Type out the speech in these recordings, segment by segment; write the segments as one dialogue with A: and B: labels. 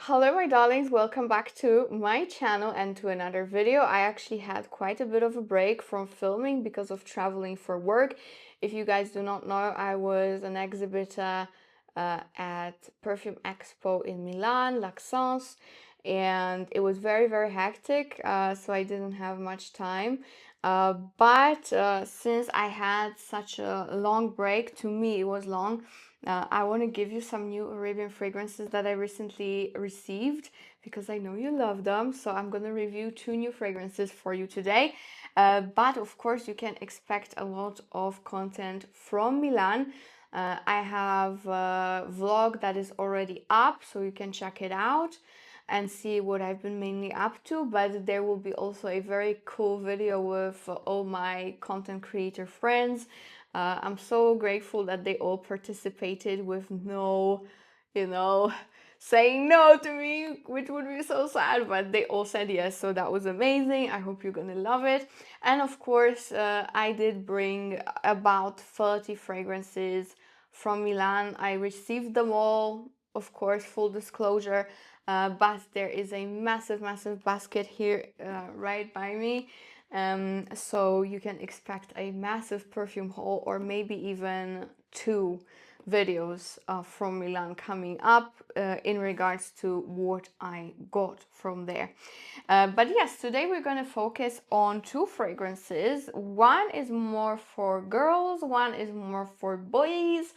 A: Hello my darlings, welcome back to my channel and to another video. I actually had quite a bit of a break from filming because of traveling for work. If you guys do not know, I was an exhibitor at Perfume Expo in Milan, L'Accence, and it was very hectic, so I didn't have much time. But since I had such a long break, to me it was long, I want to give you some new Arabian fragrances that I recently received because I know you love them. So I'm going to review 2 new fragrances for you today. But of course, you can expect a lot of content from Milan. I have a vlog that is already up, so you can check it out and see what I've been mainly up to. But there will be also a very cool video with all my content creator friends. I'm so grateful that they all participated with no, saying no to me, which would be so sad, but they all said yes, so that was amazing. I hope you're gonna love it. And of course, I did bring about 30 fragrances from Milan. I received them all, of course, full disclosure, but there is a massive basket here right by me. So you can expect a massive perfume haul, or maybe even 2 videos from Milan coming up in regards to what I got from there. But yes, today we're going to focus on 2 fragrances. One is more for girls, one is more for boys.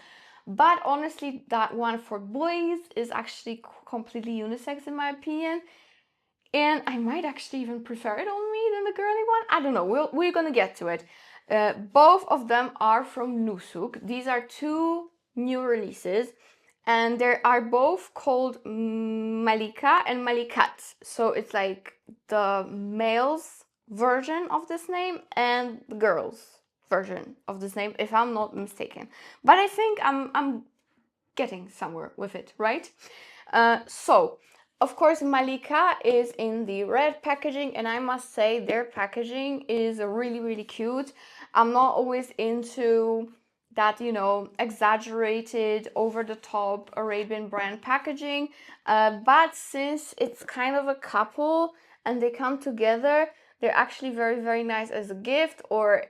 A: But honestly, that one for boys is actually completely unisex in my opinion. And I might actually even prefer it on me than the girly one. I don't know. We're gonna get to it. Both of them are from Nusuk. These are 2 new releases, and they are both called Malika and Malikat. So it's like the male's version of this name and the girl's version of this name, if I'm not mistaken. But I think I'm getting somewhere with it, right? So of course, Malika is in the red packaging, and I must say their packaging is really cute. I'm not always into that, exaggerated, over-the-top Arabian brand packaging, but since it's kind of a couple and they come together, they're actually very nice as a gift, or,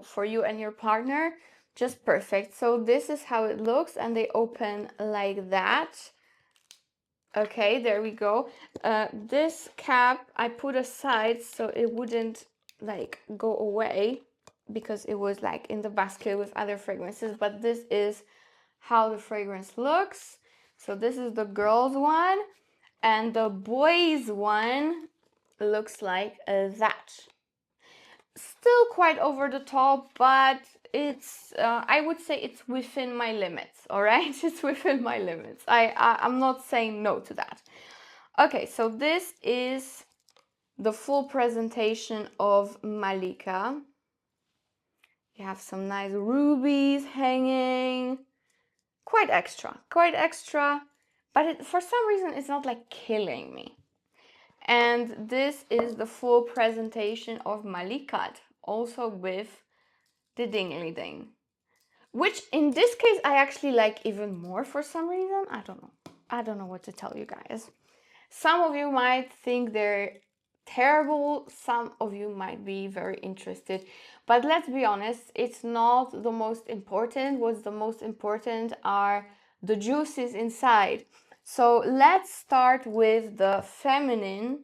A: for you and your partner, just perfect. So this is how it looks, and they open like that. Okay, there we go. This cap I put aside so it wouldn't like go away because it was like in the basket with other fragrances, but this is how the fragrance looks. So this is the girls one, and the boys one looks like that. Still quite over the top, but it's I would say it's within my limits. All right, it's within my limits. I'm not saying no to that. Okay, so this is the full presentation of Malika. You have some nice rubies hanging, quite extra, but for some reason it's not like killing me. And this is the full presentation of Malikat, also with the dingly ding, which in this case I actually like even more for some reason. I don't know what to tell you guys. Some of you might think they're terrible, some of you might be very interested, but let's be honest, it's not the most important. What's the most important are the juices inside. So let's start with the feminine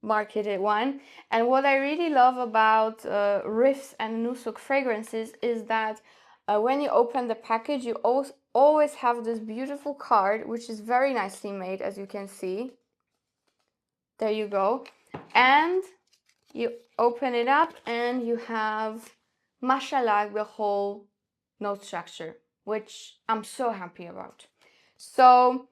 A: marketed one. And what I really love about Riffs and Nusuk fragrances is that when you open the package, you always have this beautiful card, which is very nicely made, as you can see. There you go. And you open it up and you have, mashallah, the whole note structure, which I'm so happy about. So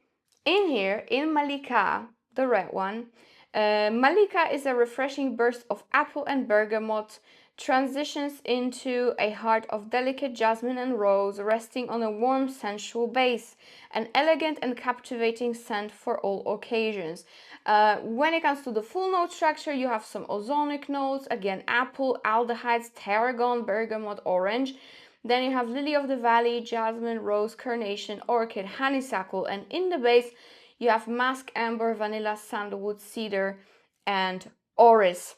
A: in here, in Malika, the red one, Malika is a refreshing burst of apple and bergamot, transitions into a heart of delicate jasmine and rose, resting on a warm, sensual base. An elegant and captivating scent for all occasions. When it comes to the full note structure, you have some ozonic notes, again, apple, aldehydes, tarragon, bergamot, orange. Then you have lily of the valley, jasmine, rose, carnation, orchid, honeysuckle, and in the base, You have musk, amber, vanilla, sandalwood, cedar, and orris.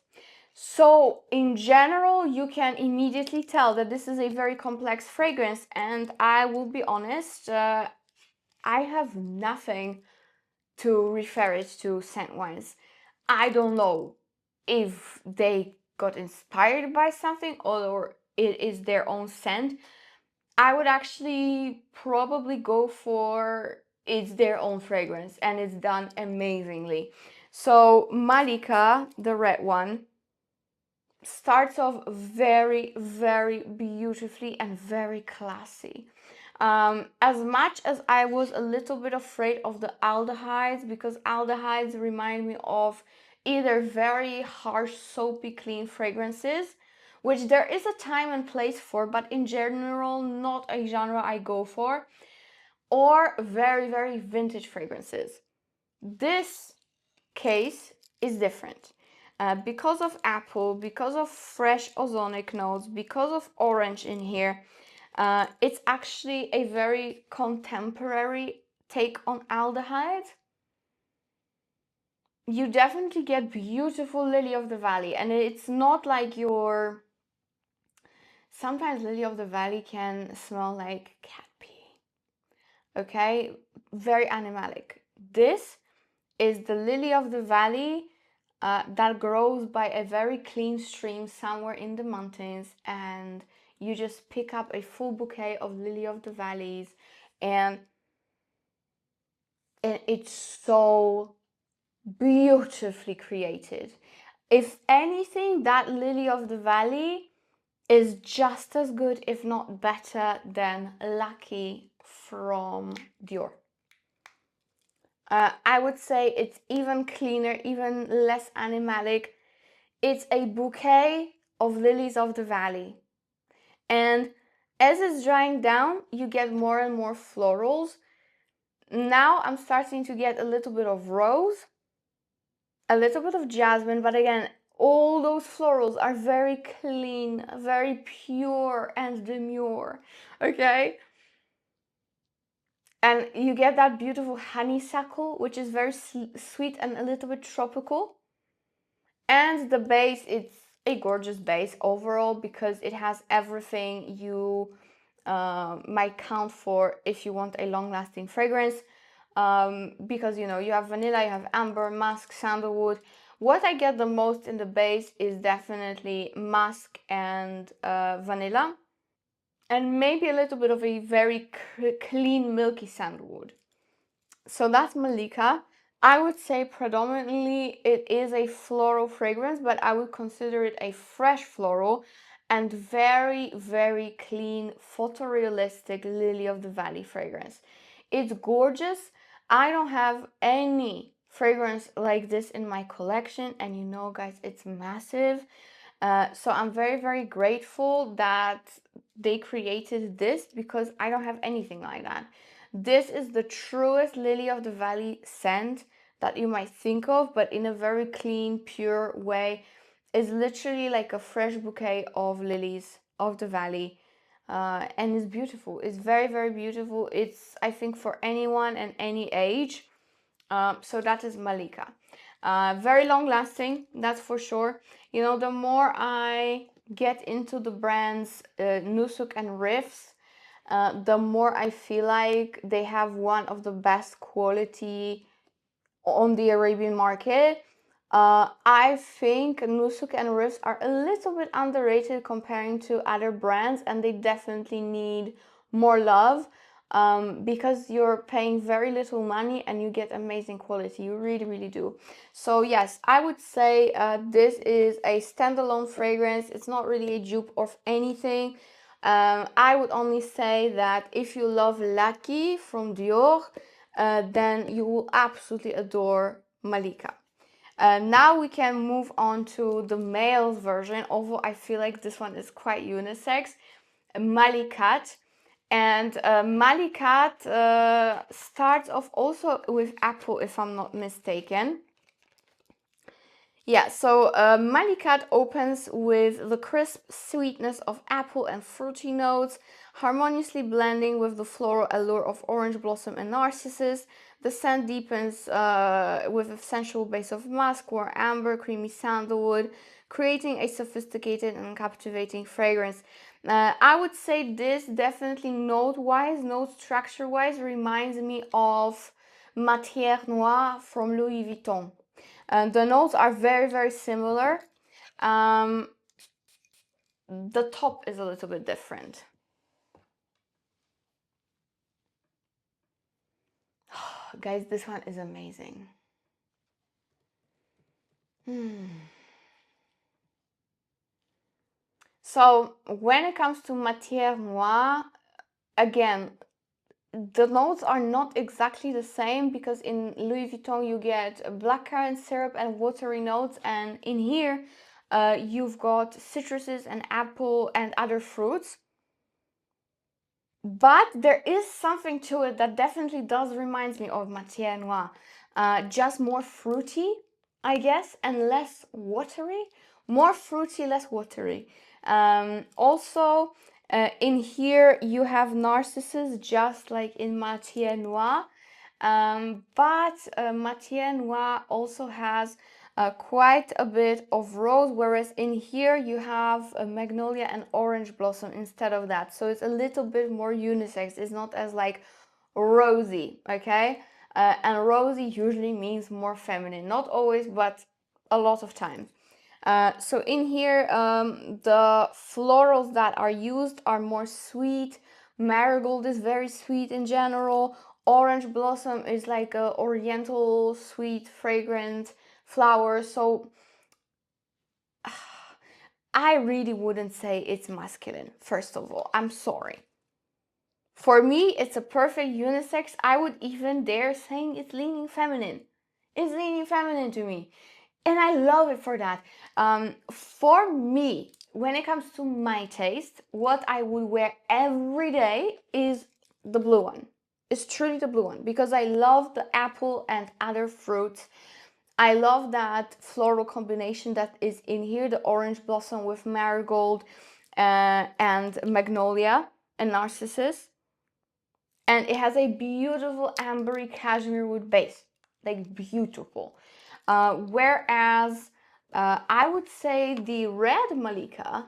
A: So in general, you can immediately tell that this is a very complex fragrance, and I will be honest, I have nothing to refer it to scent-wise. I don't know if they got inspired by something or it is their own scent. I would actually probably go for it's their own fragrance and it's done amazingly. So Malika, the red one, starts off very, very beautifully and very classy. As much as I was a little bit afraid of the aldehydes, because aldehydes remind me of either very harsh, soapy, clean fragrances, which there is a time and place for, but in general, not a genre I go for, or very, very vintage fragrances. This case is different. Because of apple, because of fresh ozonic notes, because of orange in here, it's actually a very contemporary take on aldehyde. You definitely get beautiful lily of the valley, and it's not like your... Sometimes lily of the valley can smell like cat pee. Okay, very animalic. This is the lily of the valley that grows by a very clean stream somewhere in the mountains, and you just pick up a full bouquet of lily of the valleys, and it's so beautifully created. If anything, that lily of the valley is just as good, if not better, than Lucky from Dior. I would say it's even cleaner, even less animalic. It's a bouquet of lilies of the valley. And as it's drying down, you get more and more florals. Now I'm starting to get a little bit of rose, a little bit of jasmine, but again, all those florals are very clean, very pure and demure, okay? And you get that beautiful honeysuckle, which is very sweet and a little bit tropical. And the base, it's a gorgeous base overall because it has everything you might count for if you want a long-lasting fragrance. Because, you know, you have vanilla, you have amber, musk, sandalwood. What I get the most in the base is definitely musk and vanilla. And maybe a little bit of a very clean, milky sandalwood. So that's Malika. I would say predominantly it is a floral fragrance, but I would consider it a fresh floral and very, very clean, photorealistic lily of the valley fragrance. It's gorgeous. I don't have any fragrance like this in my collection, and you know, guys, it's massive. So I'm very, very grateful that they created this because I don't have anything like that. This is the truest lily of the valley scent that you might think of, but in a very clean, pure way. It's literally like a fresh bouquet of lilies of the valley. And it's beautiful. It's very, very beautiful. It's, I think, for anyone and any age. So that is Malika. Very long lasting, that's for sure. You know, the more I get into the brands Nusuk and Riffs, the more I feel like they have one of the best quality on the Arabian market. I think Nusuk and Riffs are a little bit underrated comparing to other brands, and they definitely need more love. Because you're paying very little money and you get amazing quality. You really, really do. So yes, I would say this is a standalone fragrance. It's not really a dupe of anything. I would only say that if you love Lucky from Dior, then you will absolutely adore Malika. Now we can move on to the male version, although I feel like this one is quite unisex. Malikat. And Malikat starts off also with apple, if I'm not mistaken. Yeah, so Malikat opens with the crisp sweetness of apple and fruity notes, harmoniously blending with the floral allure of orange blossom and narcissus. The scent deepens with a sensual base of musk or amber, creamy sandalwood, creating a sophisticated and captivating fragrance. I would say this definitely note-wise, note structure-wise, reminds me of Matière Noire from Louis Vuitton. The notes are very, very similar. The top is a little bit different. Guys, this one is amazing. So when it comes to Matière Noire, again, the notes are not exactly the same, because in Louis Vuitton you get blackcurrant syrup and watery notes, and in here you've got citruses and apple and other fruits. But there is something to it that definitely does remind me of Matière Noire. Just more fruity, I guess, and less watery. More fruity, less watery. Also, in here you have narcissus, just like in Matière Noire. But Matière Noire also has quite a bit of rose, whereas in here you have a magnolia and orange blossom instead of that. So it's a little bit more unisex. It's not as like rosy, okay? And rosy usually means more feminine. Not always, but a lot of times. So in here, the florals that are used are more sweet. Marigold is very sweet in general. Orange blossom is like a oriental, sweet, fragrant flower. So I really wouldn't say it's masculine, first of all. I'm sorry. For me, it's a perfect unisex. I would even dare saying it's leaning feminine. It's leaning feminine to me. And I love it for that. For me, when it comes to my taste, what I would wear every day is the blue one. It's truly the blue one, because I love the apple and other fruits. I love that floral combination that is in here, the orange blossom with marigold and magnolia and narcissus. And it has a beautiful ambery cashmere wood base, like beautiful. Whereas I would say the red Malika,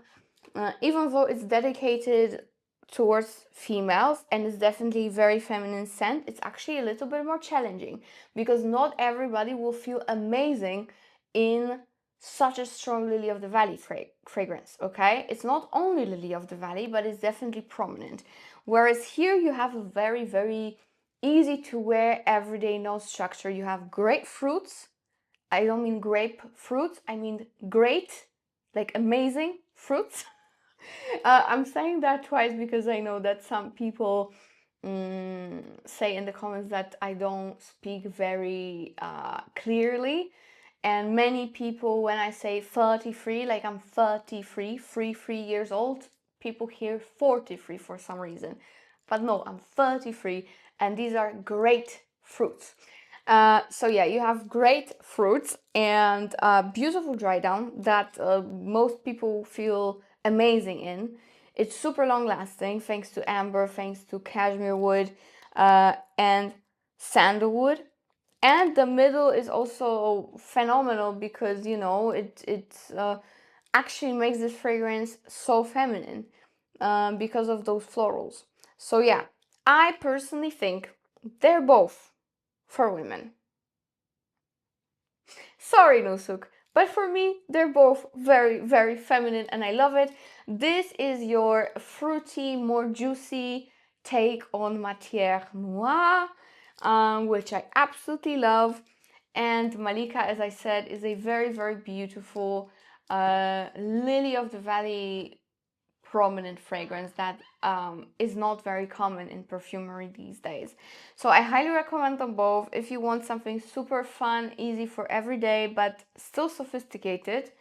A: even though it's dedicated towards females and it's definitely very feminine scent, it's actually a little bit more challenging, because not everybody will feel amazing in such a strong Lily of the Valley fragrance, okay? It's not only Lily of the Valley, but it's definitely prominent. Whereas here you have a very, very easy to wear everyday note structure. You have great fruits. I don't mean grapefruit, I mean great, like amazing fruits. I'm saying that twice because I know that some people say in the comments that I don't speak very clearly. And many people, when I say 33, like I'm 33, 3 years old, people hear 43 for some reason. But no, I'm 33 and these are great fruits. So yeah, you have great fruits and beautiful dry down that most people feel amazing in. It's super long lasting thanks to amber, thanks to cashmere wood and sandalwood. And the middle is also phenomenal because, you know, it actually makes this fragrance so feminine because of those florals. So yeah, I personally think they're both for women. Sorry, Nusuk, but for me, they're both very, very feminine and I love it. This is your fruity, more juicy take on Matière Noire, which I absolutely love. And Malika, as I said, is a very, very beautiful lily of the valley prominent fragrance that is not very common in perfumery these days. So I highly recommend them both. If you want something super fun, easy for every day, but still sophisticated,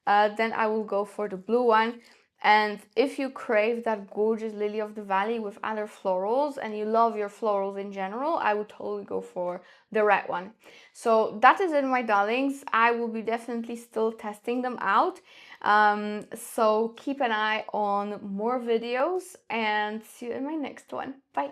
A: then I will go for the blue one. And if you crave that gorgeous lily of the valley with other florals and you love your florals in general, I would totally go for the red one. So that is it, my darlings. I will be definitely still testing them out. So keep an eye on more videos and see you in my next one. Bye.